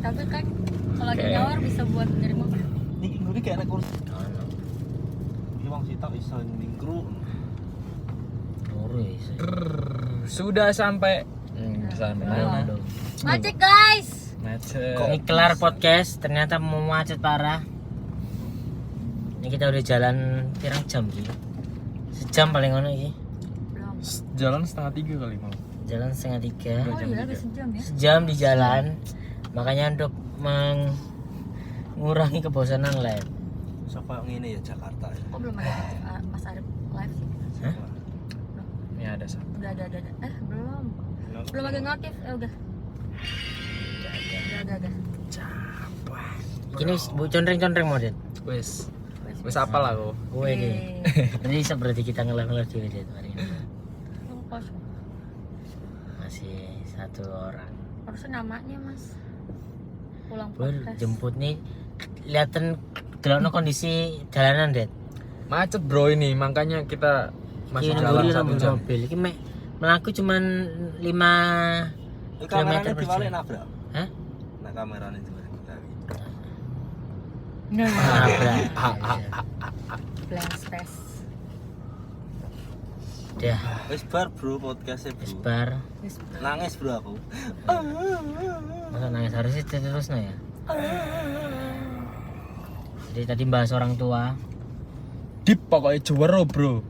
Tapi kan kalau lagi nyawar bisa buat menerima. Ini nguri kayak anak kurus. Ini wong sitok iso ningkru. Sudah sampai mana? Macet guys. Macet. Ini kelar podcast, ternyata mau macet parah. Ini kita udah jalan pirang jam sih. Sejam paling ngono iki. Belum. Jalan setengah 3 kali mau. Jalan setengah 3. Oh iya, habis sejam ya. Sejam di jalan. Makanya untuk mengurangi kebosanan live. Siapa ngene ya Jakarta ya. Kok belum ada Mas Arif live sih? Hah? Ini ada satu. Udah ada. Belum. Belum ada notif. Udah. Udah. Ini bu conreng model. Wes apa lah kok? Gue iki. Jadi seperti kita nge-live dulu deh hari ini. Masih satu orang. Harusnya namanya Mas. Pulang Bur, podcast. jemput nih. Liatin delokno kondisi jalanan, Det. Macet bro ini, makanya kita masih Ini jalan nunggu 1 jam. mobil. Iki melaku cuman 5 Ini kameranya kilometer per dibalik jam. nabrak. Hah? Nah kameranya dibalik nabrak. Blank space. Dah, Wis bar bro podcastnya bro. sebar. Nangis bro aku. Masa nangis harusnya terus ya. Jadi tadi bahas orang tua. Dip pokoknya juara bro.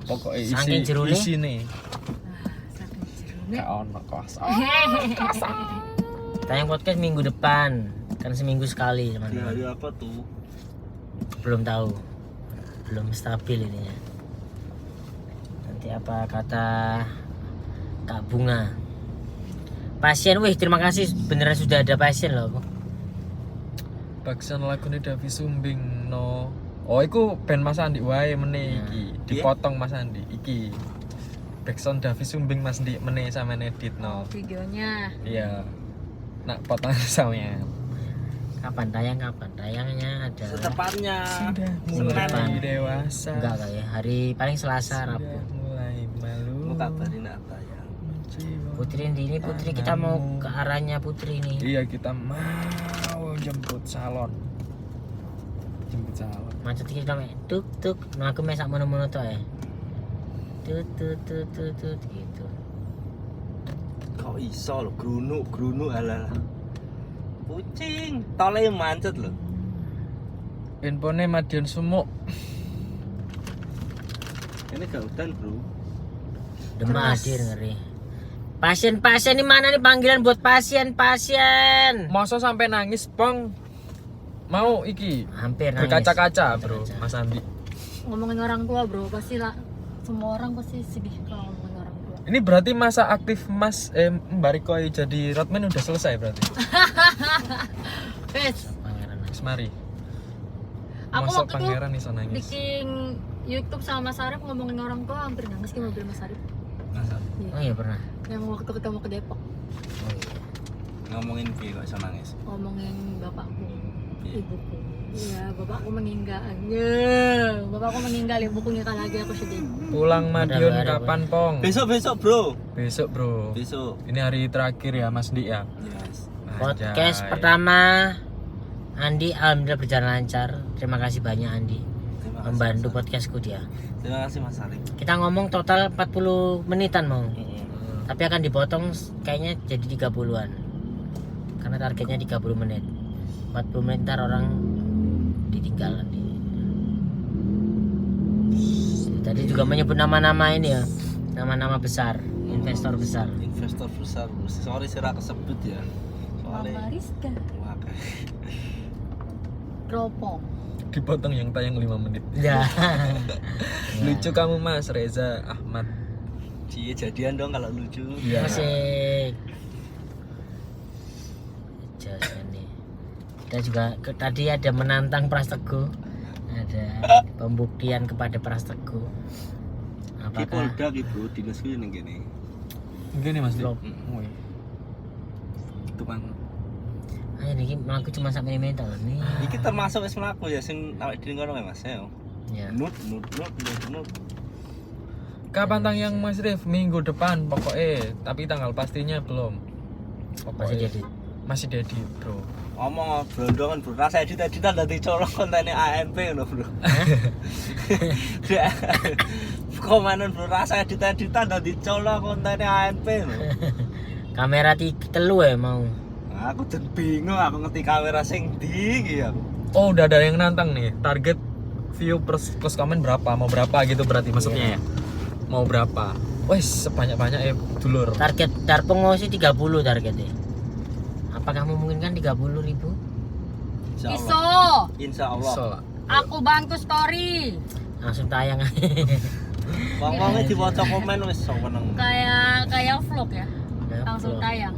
Pokoknya Saking jerone. isi nih. Saking jerone. Kayak ono kos. Tayang podcast minggu depan. Kan seminggu sekali, Di teman-teman. hari apa tuh? Belum tahu. Belum stabil ininya. Nanti apa kata Kak Bunga? Pasien, wih terima kasih beneran sudah ada pasien loh. Baksan lagune Davi Sumbing no. Oh iku band Mas Andi wae meneh iki. Dipotong Mas Andi iki. Backsound Davi Sumbing Mas Andi meneh sama edit no. Videonya. Iya. Nak potong sampean. Kapan tayang? Kapan tayangnya ada? Secepatnya. Sudah mulai mulai dewasa. Enggak kali ya. Hari paling Selasa, Sudah Rabu. Mau mulai malu. kabarin apa ya? Putri ini Putri kita mau ke arahnya Putri nih. Iya kita mau jemput salon. Jemput salon. Macet kita mek tuk nah aku mek sak mono-mono to ya. Tut gitu. Kok iso lho grunuk halal. Kucing, tole mancet lho. Infonya Madiun Sumuk. Ini gak udan, Bro. Demam hadir ngeri. Pasien di mana nih panggilan buat pasien? Masa sampai nangis, Bang? Mau iki Hampir nangis. berkaca-kaca, Bro. Berkaca. Mas Andi. Ngomongin orang tua bro, pasti lah. Semua orang pasti sedih kalau ngomongin orang tua. Ini berarti masa aktif Mas Mbak Rikoi jadi roadman udah selesai berarti. Wes, Pangeran. Wis mari. aku Masa waktu pangeran itu iso nangis. bikin YouTube sama Mas Arif ngomongin orang tua hampir nangis di mobil Mas Arif. Oh iya pernah. Yang waktu ketemu ke Depok, Oh iya. Ngomongin piye kok iso nangis? ngomongin bapakku, Iya. ibuku. Iya, bapakku meninggal. Bapakku meninggal, ibuku nikah lagi, aku sedih. Pulang Madiun Ada, kapan, Pong? Besok, Bro. Besok, Bro. Besok. Ini hari terakhir ya, Mas Di ya. Yes. Podcast Anjay. pertama Andi alhamdulillah berjalan lancar. Terima kasih banyak Andi Terima kasih, membantu Mas podcastku dia. Arif. Terima kasih Mas Arif. Kita ngomong total 40 menitan mau. Tapi akan dipotong kayaknya jadi 30-an. Karena targetnya 30 menit. 40 menit ntar orang ditinggal nanti. Tadi juga menyebut nama-nama ini ya. Nama-nama besar, investor besar. Investor besar. Sorry sira kesebut ya. Mama Soalnya Rizka, Wakai. Teropong. Dipotong yang tayang 5 menit. Ya. Lucu kamu Mas Reza Ahmad. Cie jadian dong kalau lucu. Iya. Asik. Jos ini. Kita juga tadi ada menantang Pras Teguh. Ada pembuktian kepada Pras Teguh. Ki Apakah Polda ki Bro, dinasku ning kene. Gini Mas Di. Vlog. Woi. Itu kan. hanya ini melaku cuma sampai mental nih. Iki termasuk wis mlaku ya sing awake dhewe ngono ya Mas ya. Ya. Nut. Kapan tayang Mas Rif? Minggu depan pokoknya. Tapi tanggal pastinya belum. Masih Pokoknya. jadi Masih Dedi, bro. Ngomong blondongan bro, rasa editan dadi colok kontennya ANP ngono bro. Komenan bro, rasa editan dadi colok kontennya ANP lho. Kamera telu ya mau. Aku tuh bingung aku ngerti kamera sing ndi ya. Oh, udah ada yang nantang nih. Target view plus komen berapa? Mau berapa gitu berarti maksudnya ya? Mau berapa? Wes, sebanyak-banyak ya dulur. Target Darpong sih 30 targetnya. Apakah memungkinkan 30.000? Iso. Insya Allah. So, Aku bantu story. Langsung tayang. Ngomongnya diwaca komen wis seneng. Kayak vlog ya. Langsung tayang.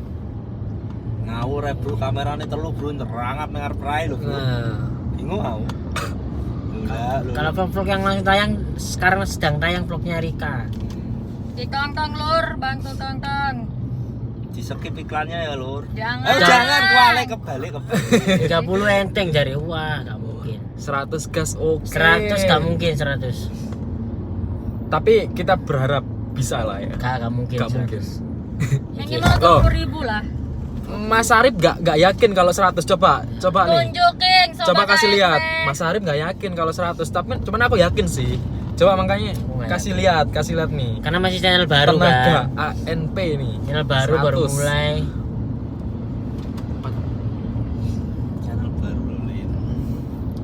Ngawur ya bro, kameranya telu bro, nerangat nang arep rai lho bro. nah, Bingung aku. Enggak lho. Kalau vlog yang langsung tayang sekarang sedang tayang vlognya Rika. Ditonton lur, bantu tonton. Di skip iklannya ya lur. Jangan. Jangan kebalik. 30 enteng jari. Wah, gak mungkin. 100 gas oke. 100 gak mungkin 100. Tapi kita berharap bisa lah ya. Gak mungkin. Gak 100. mungkin. Minimal 20.000 lah. Mas Arif gak yakin kalau 100. Coba nih. Tunjukin sobat Coba kasih ANP. lihat. Mas Arif gak yakin kalau 100. Tapi cuman aku yakin sih. Coba makanya kasih lihat nih. Karena masih channel baru Tenaga kan. ANP nih. Channel baru 100. baru mulai. Channel baru Lin.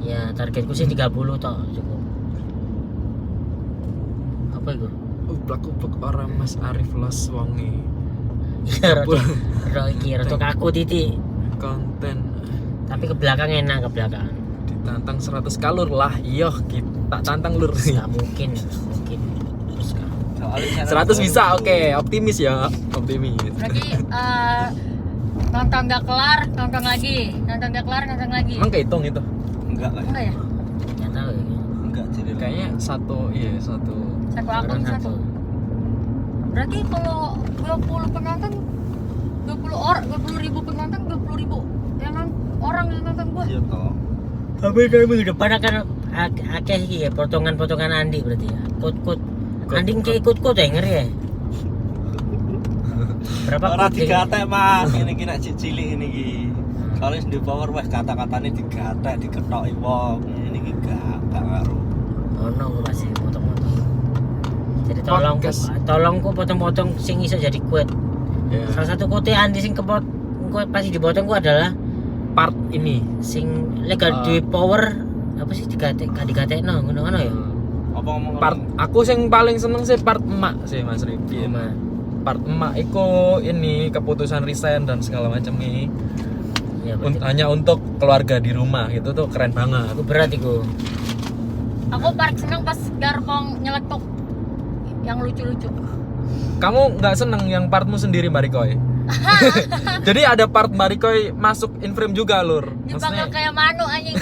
Ya, targetku sih 30 toh cukup. Apa itu? Uplak-uplak orang Mas Arif los wonge. Ya, rada kaku titik. Konten Tapi ke belakang enak, ke belakang. ditantang 100 kalur lah. Iya, kita tantang lur. Gak mungkin, gak mungkin. Soalnya 100 bisa, oke. Optimis ya, optimis. Berarti nonton gak kelar, nonton lagi. Nonton gak kelar, nonton lagi. Emang kehitung itu? Enggak lah. Enggak ya? Gak tahu ya. Enggak jadi Kayaknya satu. Satu akun Orang satu. Berarti kalau 20 penonton 20.000 penonton 20.000 orang yang nonton gua. Iya toh. Tapi dari minggu depan akan akeh iki ya potongan-potongan Andi berarti ya. Kut-kut. Andi kayak ikut-kut ya ngeri ya. Berapa Ora kut? digatek Mas, ini ki nek cilik ini ki. Soalnya di power wes kata-katanya digatek, diketoki wong. Ini ki gak ngaruh. Ono kok pasti potong-potong. Jadi Podcast. tolongku potong-potong sing iso jadi kuat. Ya. Salah satu kote Andi sing kepot pasti dipotong ku adalah Part ini. sing legal di power apa sih digatekno ngono ya. Apa ngomong Part aku sing paling seneng sih part emak sih Mas Rif. Iya, Mas. Part emak iku ini keputusan resign dan segala macam nih. Ya, berarti Hanya untuk keluarga di rumah gitu tuh keren banget. aku berat iku. Aku paling seneng pas Garpong nyeletuk yang lucu-lucu. Kamu nggak seneng yang partmu sendiri Marikoy? Jadi ada part Marikoy masuk in frame juga lur. Dipanggil kayak Manu anjing.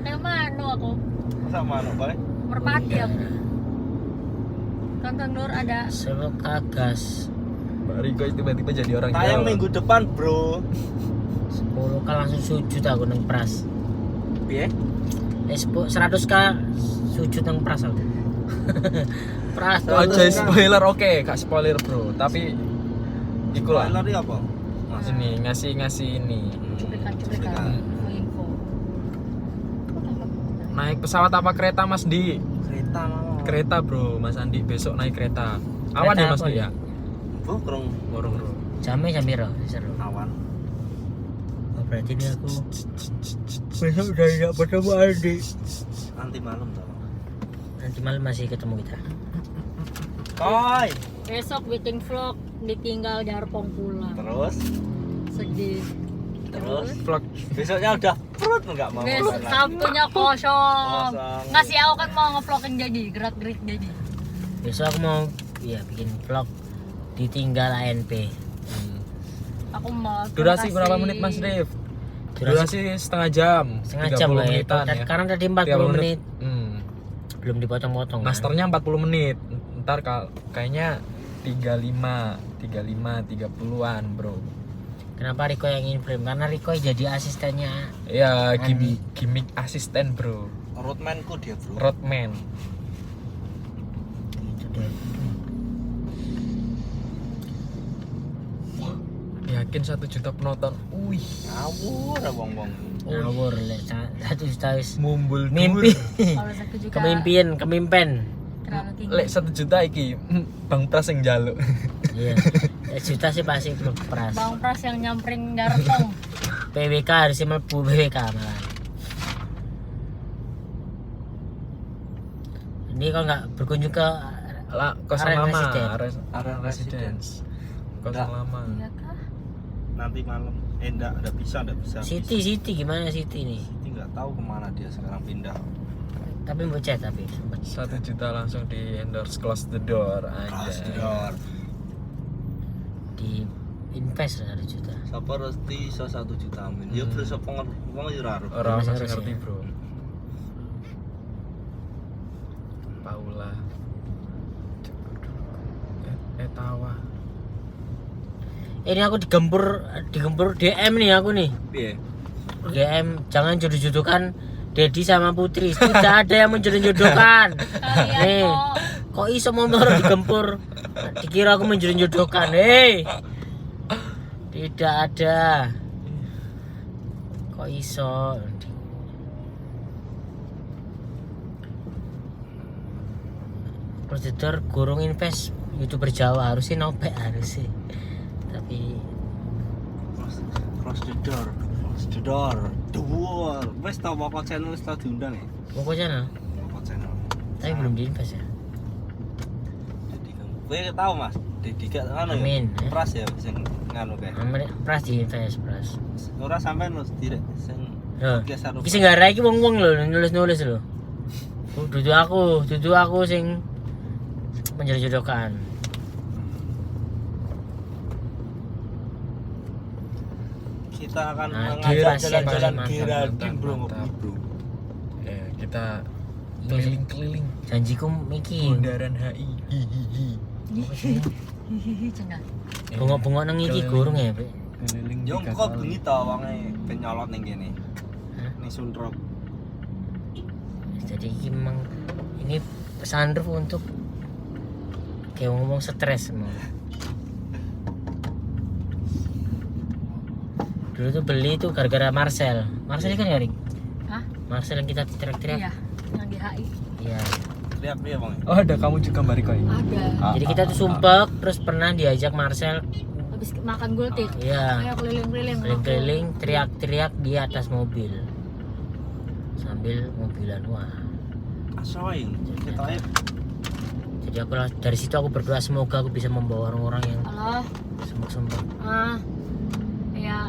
Kayak Manu aku. sama anak bae. Merpati aku. Tonton Nur ada Sebab kagas Marikoy tiba-tiba jadi orang Tayang Jawa. minggu depan, Bro. 10k langsung sujud aku nang pras. Piye? 100k sujud nang pras aku. Pras tuh. Aja spoiler oke, gak spoiler bro. Tapi ikulah Spoiler ini apa? Mas. ini ngasih ini cuplikan info. naik pesawat apa kereta Mas Di? Kereta mau. Kereta bro, Mas Andi besok naik kereta. Awan ya Mas apa Di ya? Bu, kurang Borong bro. Jamnya jam piro? Seru. awan. Oh, berarti ini aku besok udah tidak bertemu Andi. Nanti malam toh. Nanti malam masih ketemu kita. Koi. Besok bikin vlog ditinggal Jarpong pulang. Terus Sedih. Terus? Vlog besoknya udah perut enggak mau. Besok makan. Sabtunya kosong. Kosong. Ngasih aku kan mau ngevlogin jadi gerak-gerik jadi. Besok aku mau bikin vlog ditinggal ANP. Aku mau. durasi terima berapa kasih. menit Mas Rif? Durasi Durasi setengah jam. setengah jam 30 lah ya. menitan ya. Karena tadi 30 40 menit belum dipotong-potong. Kan? Masternya 40 menit. Ntar kayaknya 30-an bro. Kenapa Riko yang in frame? Karena Riko jadi asistennya. Ya Andi. gimmick asisten bro. Roadman-ku dia, Bro. Roadman. Gitu deh. yakin 1 juta penonton. Wih, Ngawur wong-wong. Ngawur lek 1 juta wis mumbul mimpi. Kalau 1 juta Kemimpian. terlalu tinggi. Lek 1 juta iki Bang Pras yang njaluk. Iya. 1 juta sih pasti belum pras. Bang Pras yang nyamperin Dartong. PWK harusnya mlebu PWK malah. Ini kalau nggak berkunjung ke Lah, kosan Area lama, Residen. area residence. Kosan Enggak. lama. Iya kah? Nanti malam. Enggak bisa. City gimana City nih? Siti nggak tahu kemana dia sekarang pindah. Tapi mau chat tapi sempet. 1 juta langsung di endorse close the door aja. Asdor. Di invest 1 juta. Sapa resti iso 1 juta amin. Ya bro sapa wong yo ora. Orang Masih masih harus ngerti ya. bro. Paula. Tawa. Ini aku digempur DM nih aku nih. Piye? DM jangan jodoh-jodohkan Dedi sama Putri. Tidak ada yang menjodoh-jodohkan. Kalian Nih, kok iso mau digempur? Dikira aku menjodoh-jodohkan. Hei. Tidak ada. Kok iso? Prosedur gurung invest YouTuber Jawa harusnya nopek harusnya. Tapi Cross the door. The wall. Wes tau Woko channel wis tau diundang ya? pokoknya Woko channel. tapi belum diinvest ya. Jadi kan kowe tau Mas, Dedi gak anu ya? Amin. Pras ya sing nganu kae. Pras diinvest pras. Ora sampean lho direk sing Loh, geser iki sing gara iki wong-wong lho nulis-nulis lho. Dudu aku sing menjodoh-jodohkan. kita akan Nah, mengajak pasien jalan-jalan paling Geraldine bro mantap. ngopi bro. Kita keliling-keliling Janjiku iki. bundaran HI. Hihihi. Hihihi cenah. Bengok-bengok nang iki gurung ya, Pak. Keliling Yo 3 kok kali. bengi ta wonge ben nyolot ning kene. Hah? Ning Sunrok. Jadi iki memang ini sunroof untuk kayak ngomong stres semua. Dulu tuh beli tuh gara-gara Marcel. Marcel kan garing. Hah? Marcel yang kita teriak-teriak. Iya, yang di HI. Iya. Teriak piye wong? Oh, ada kamu juga Mbak Riko ya? Ada. Jadi kita tuh sumpek terus pernah diajak Marcel. Habis makan gultik. Iya. Ayo keliling-keliling. Keliling-keliling teriak-teriak di atas mobil. Sambil mobilan wah. Asoy. Ketoke Jadi aku dari situ aku berdoa semoga aku bisa membawa orang-orang yang Halo. sumpek-sumpek. Ya,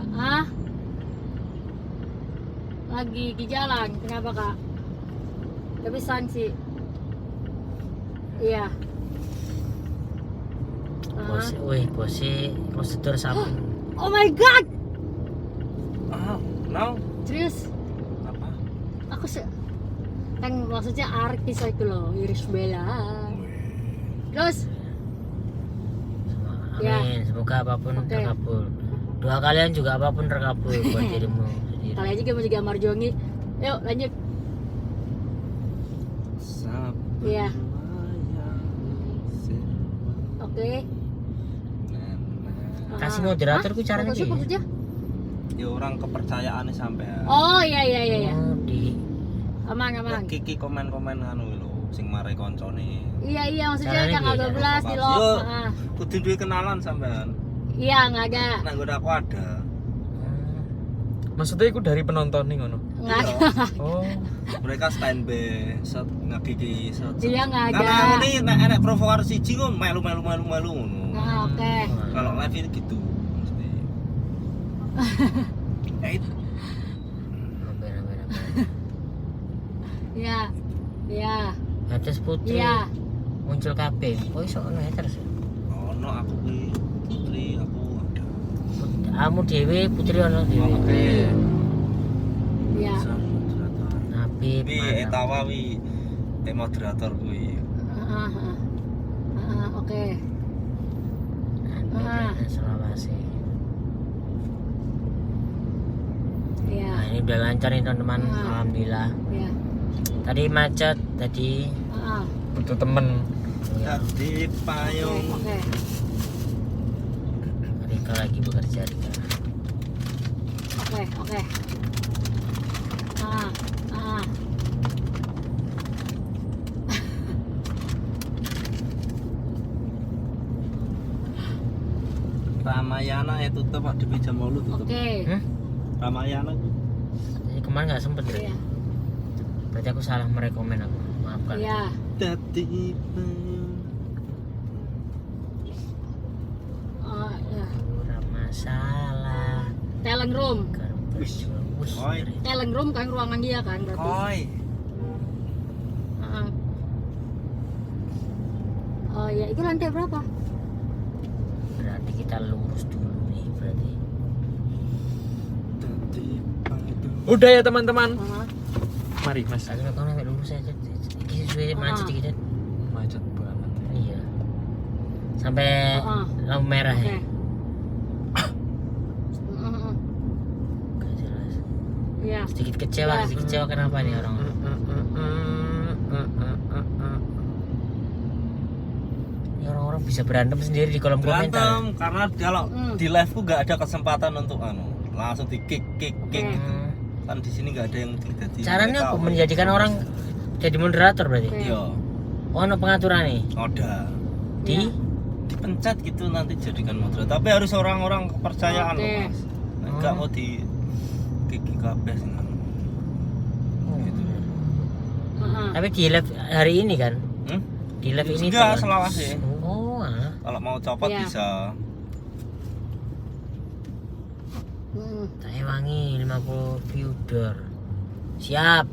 lagi di jalan. Kenapa, Kak? Tapi sanksi. Iya. Bosnya prosedur samping. Oh my god. no. Serius? Apa? Aku kan maksudnya artis itu loh, Irish Bella. Terus Ya. Amin, semoga apapun Oke. terkabul. Doa kalian juga apapun terkabul buat dirimu sendiri. kali aja kita mau juga Marjongi. Yuk lanjut. Iya. Oke. Kasih moderatorku caranya Maksudnya, gini. maksudnya? Ya orang kepercayaannya sampean. Oh iya. Oh, di Aman. Kiki komen-komen anu lho sing marai koncone. Iya maksudnya Caranya tanggal gini, 12 di Yo, lock. kudu duwe kenalan sampean. Iya nggak ada. Nang nggon aku ada. Maksudnya aku dari penonton nih ngono. Nggak ada. Oh, Mereka standby set ngakiki set. Dia nggak ada. Karena ini nek enek provokasi siji ngono melu ngono. Nah, oke. Kalau live ini gitu. Mesti. Iya. Haters Putri Iya. muncul kabeh. Kok iso ono haters? Ono aku kuwi Putri aku ada. Kamu dewe Putri ono dewe. Oke. Iya. Habib. Wi etawa wi moderator kuwi. Oke. Sulawesi. Iya. Nah, ini udah lancar nih teman-teman. Alhamdulillah. Iya. Tadi macet, tadi butuh temen. ya, Di payung. Oke. tadi Rika lagi bekerja Rika. Oke. Ah. Ramayana itu tutup di jam 8 tutup. Oke. Ramayana Jadi kemarin nggak sempet berarti. Iya. Berarti aku salah merekomen aku. Maafkan. Iya. dadi Oh, ya. Ora masalah. Talent room. Wih. Wih, Oi. ngeri. Talent room kan ruangan dia kan berarti. koi. Heeh. Oh ya, itu lantai berapa? Berarti kita lurus dulu nih berarti. Udah ya teman-teman. Heeh. Mari Mas. Satu kau sampai lurus aja. Iki sesuai macet dikit. Macet banget. Iya. Sampai lampu merah Oke. ya. Heeh. Gak jelas. Iya. Sedikit kecewa, Ya. sedikit kecewa kenapa nih orang? Ini orang-orang bisa berantem sendiri di kolom komentar. Berantem karena kalau di live ku nggak ada kesempatan untuk langsung di kick Oke. gitu. Kan di sini nggak ada yang jadi. Caranya apa? Menjadikan orang jadi moderator berarti? Oke. Iya, Oh, ada pengaturan nih. ada. Di Dipencet gitu nanti jadikan moderator. Tapi harus orang-orang kepercayaan Oke. loh Mas. Enggak mau di kick kabeh sih. Gitu. Heeh. Tapi di live hari ini kan? Di live ini Enggak, tuh kan? selawase. Oh, ah. Kalau mau copot Iya. bisa. Tae wangi 50 viewer. Siap.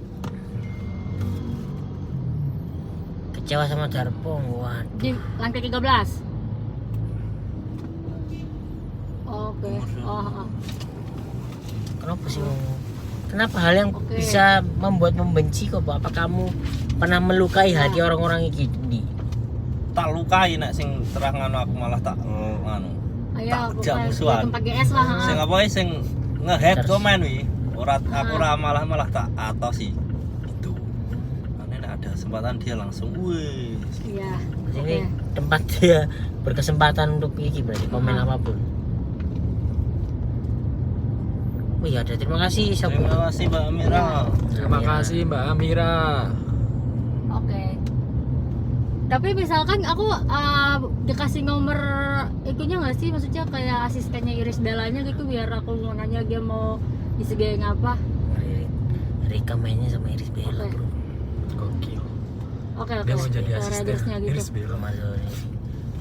Kecewa sama Darpong. Waduh. Di lantai 13. Oke. Oh. Kenapa sih mau? Kenapa hal yang Oke. bisa membuat membenci kok, Pak? Apa kamu pernah melukai hati orang-orang iki? Tak lukai nek sing terang aku malah tak Ayo, Tak jam musuhan. tempat GS lah. sing apa sing nge-head komen wi. Aku malah tak atosi. Itu. Karena nek ada kesempatan dia langsung wih. Iya. Ini tempat dia berkesempatan untuk iki berarti komen apapun. Wih, ada terima kasih siapa? Terima kasih Mbak Amira. Terima kasih Mbak Amira. Oke. Tapi misalkan aku dikasih nomor itunya nggak sih, maksudnya kayak asistennya Iris Bellanya gitu, biar aku mau nanya dia mau disediain apa. Rika mainnya sama Iris Bella, Oke. bro. Gokil. Oke. Dia mau jadi asisten Ridersnya gitu. Iris Bella. Mas Zoni.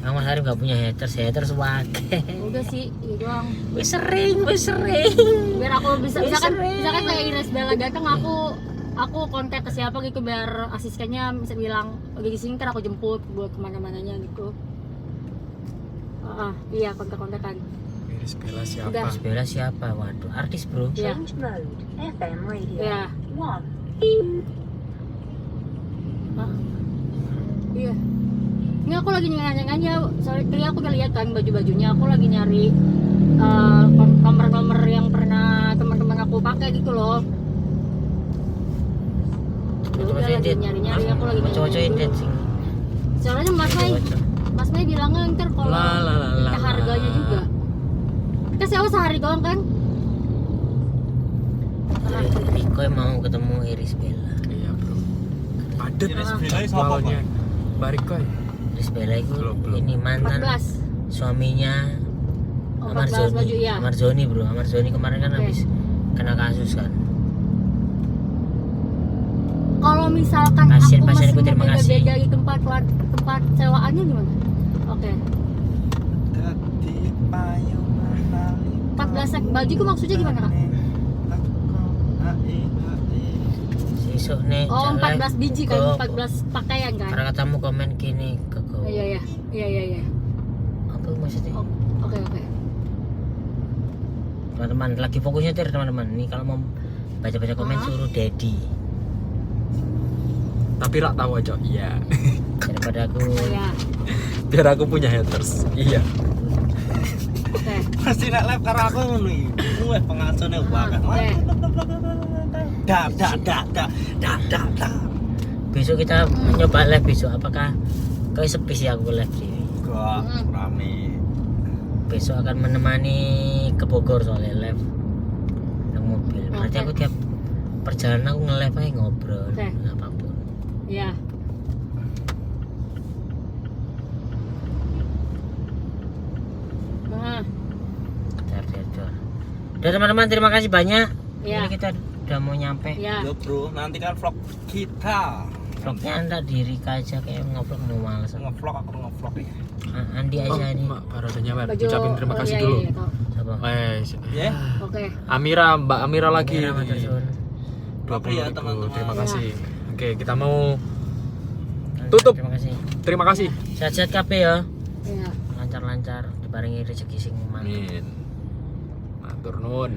Mas Arif gak punya haters wake. Udah sih, itu doang. Wih sering. Biar aku bisa misalkan kayak Iris Bella datang, aku kontak ke siapa gitu, biar asistennya bisa bilang lagi di sini, ntar aku jemput buat kemana-mananya gitu. Iya, kontak-kontakan. Iris Bella siapa? Udah. Iris Bella siapa? Waduh, artis bro. Iya. Change mode. FM radio. Iya. 1. Iya. Ini aku lagi nanya-nanya, soalnya tadi aku udah lihat kan baju-bajunya, aku lagi nyari nomor-nomor yang pernah teman-teman aku pakai gitu loh. Ya udah, lagi nyari-nyari, aku lagi Cowok-cowok nyari. sih. Soalnya Mas May bilangnya ntar kalau kita harganya juga. Kita sewa sehari doang kan? Riko mau ketemu Iris Bella. Iya bro. Padet. Iris Bella siapa, Pak? Barikoy. Iris Bella itu Belum. ini mantan 14. suaminya Oh, Amar 14 baju, Zoni. iya. Amar Zoni bro. Amar Zoni kemarin kan Oke. habis kena kasus kan. Kalau misalkan Pasien- aku pasienku masih terima mau kasih. beda-beda di tempat sewaannya gimana? Oke. Dadi payung 14 baju itu maksudnya gimana, Kak? Besok nih. Oh, jalan 14 biji kan, ke- 14 pakaian kan? Karena katamu komen gini ke kau. Iya. Apa maksudnya? Oh, oke. Teman-teman lagi fokusnya nyetir teman-teman. Nih kalau mau baca-baca komen suruh Dedi Tapi rak tahu aja. Iya. daripada aku. Iya. Biar aku punya haters. Iya. Oke. Pasti nek live karo aku ngono iki. Wah, pengacune banget. Oke. Dak. Besok kita nyoba live besok. Apakah kau sepi sih aku live sini? Enggak rame. besok akan menemani ke Bogor soalnya live yang mobil. Berarti Oke. aku tiap perjalanan aku nge-live aja ngobrol Oke. apapun. Ya. Nah, Dar. Udah teman-teman, terima kasih banyak. ya. Ini kita udah mau nyampe. Ya. Yo bro, nanti kan vlog kita. Vlognya anda diri aja kayak ngevlog mau males. Ngevlog aku ngevlog ya. Andi aja ini. Mak, baru ada nyampe. Baju- Ucapin terima oh, kasih iya, dulu. iya, tahu. Siapa? Ya. Oke. Amira, Mbak Amira lagi. Kamera, matur suwun. 20.000. Ya, teman-teman. Terima Ya. kasih. Oke, kita mau tutup. Terima kasih. Terima kasih. Sehat-sehat kabeh ya. Ya. Lancar-lancar dibarengi rezeki sing mantap. Amin. Matur nuwun.